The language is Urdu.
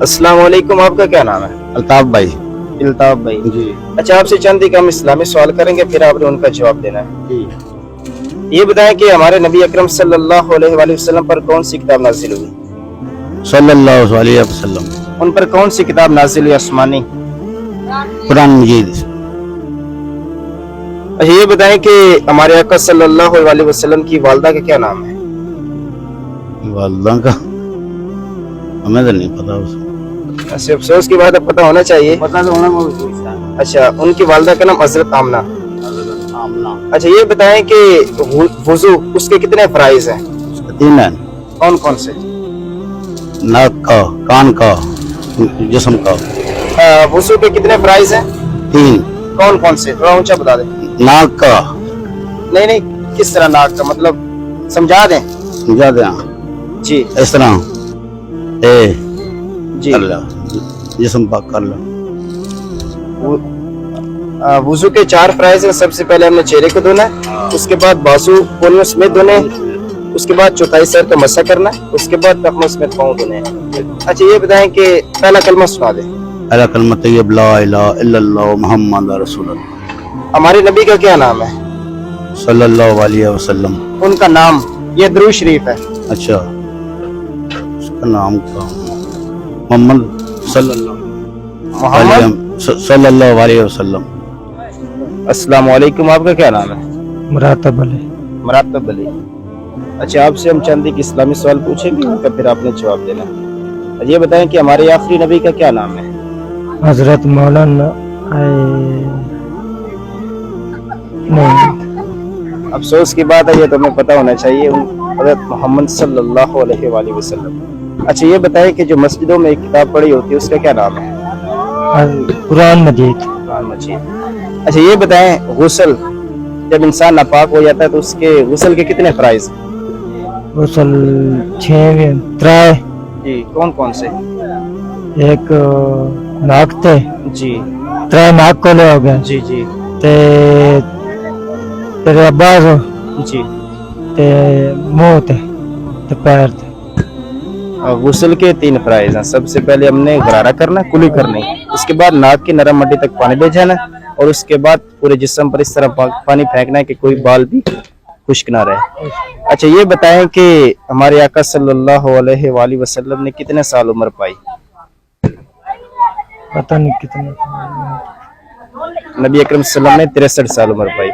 السلام علیکم، آپ کا کیا نام ہے؟ الطاف بھائی الطاف بھائی جی اچھا، آپ سے چند ایک ہم اسلامی سوال کریں گے، پھر آپ نے ان کا جواب دینا ہے. جی یہ بتائیں کہ ہمارے نبی اکرم صلی اللہ علیہ وآلہ وسلم پر کون سی کتاب نازل ہوئی؟ صلی اللہ علیہ وسلم ان پر کون سی کتاب نازل ہوئی آسمانی؟ قرآن مجید. اچھا، یہ بتائیں کہ ہمارے آقا صلی اللہ علیہ وسلم کی والدہ کا کیا نام ہے؟ والدہ کا ہمیں تو نہیں پتا اس اچھا، افسوس کی بات ہے، پتہ ہونا چاہیے. پتا تو ہونا. اچھا، ان کی والدہ کا نام حضرت آمنہ. آمنہ اچھا، یہ بتائیں کہ وضو اس کے کتنے فرائض ہیں؟ اس کا 3 ہے. کون کون سے؟ ناک کا، کان کا، جسم کا. وضو کے کتنے فرائض ہیں؟ 3. کون کون سے؟ تھوڑا اونچا بتا دیں. ناک کا. نہیں، کس طرح ناک کا مطلب سمجھا دیں. سمجھا دیں جی اس طرح جی. کر لو، جسم پاک کر لو. وضو کے 4 فرائض ہیں. سب سے پہلے ہم نے چہرے کو دھونا ہے، اس کے بعد بازو کونیوں سمیت دھونے ہیں، اس کے بعد چوتھائی سر کا مسح کرنا ہے، اس کے بعد ٹخنوں سمیت پاؤں دھونے ہیں. اچھا، یہ بتائیں کہ پہلا کلمہ سنا دیں. اعلیٰ کلمہ طیب لا الہ الا اللہ محمد رسول اللہ. ہمارے نبی کا کیا نام ہے؟ صلی اللہ علیہ وسلم. ان کا نام یہ درود شریف ہے. اچھا، اس کا نام کا محمد محمد صلی اللہ علیہ وسلم. السلام علیکم، آپ کا کیا نام ہے؟ مراتب علی. مراتب علی. اچھا، آپ سے ہم چند ایک اسلامی سوال پوچھیں گے، ان کا پھر آپ نے جواب دینا. یہ بتائیں کہ ہمارے آخری نبی کا کیا نام ہے؟ حضرت مولانا افسوس کی بات ہے، یہ تو ہمیں پتہ ہونا چاہیے. حضرت محمد صلی اللہ علیہ وآلہ وسلم. اچھا، یہ بتائیں کہ جو مسجدوں میں ایک کتاب پڑھی ہوتی ہے اس کا کیا نام ہے؟ قرآن مجید. قرآن مجید. اچھا، یہ بتائیں غسل جب انسان ناپاک ہو جاتا ہے تو اس کے غسل کے کتنے فرائض ہیں؟ غسل 6 ترائے. جی، کون کون سے؟ ایک ناک تے جی ترائے ناک کو لے ہو گیا جی جی تے تیرے عباس جی. تے منہ تے پیر تے. غسل کے 3 فرائض ہیں. سب سے پہلے ہم نے غرارہ کرنا، کلی کرنی، اس کے بعد ناک کی نرم مٹی تک پانی لے جانا، اور اس کے بعد پورے جسم پر اس طرح پانی پھینکنا ہے کہ کوئی بال بھی خشک نہ رہے. اچھا، یہ بتائیں کہ ہمارے آقا صلی اللہ علیہ وآلہ وسلم نے کتنے سال عمر پائی؟ پتہ نہیں کتنے. نبی اکرم صلی اللہ علیہ وسلم نے 63 سال عمر پائی.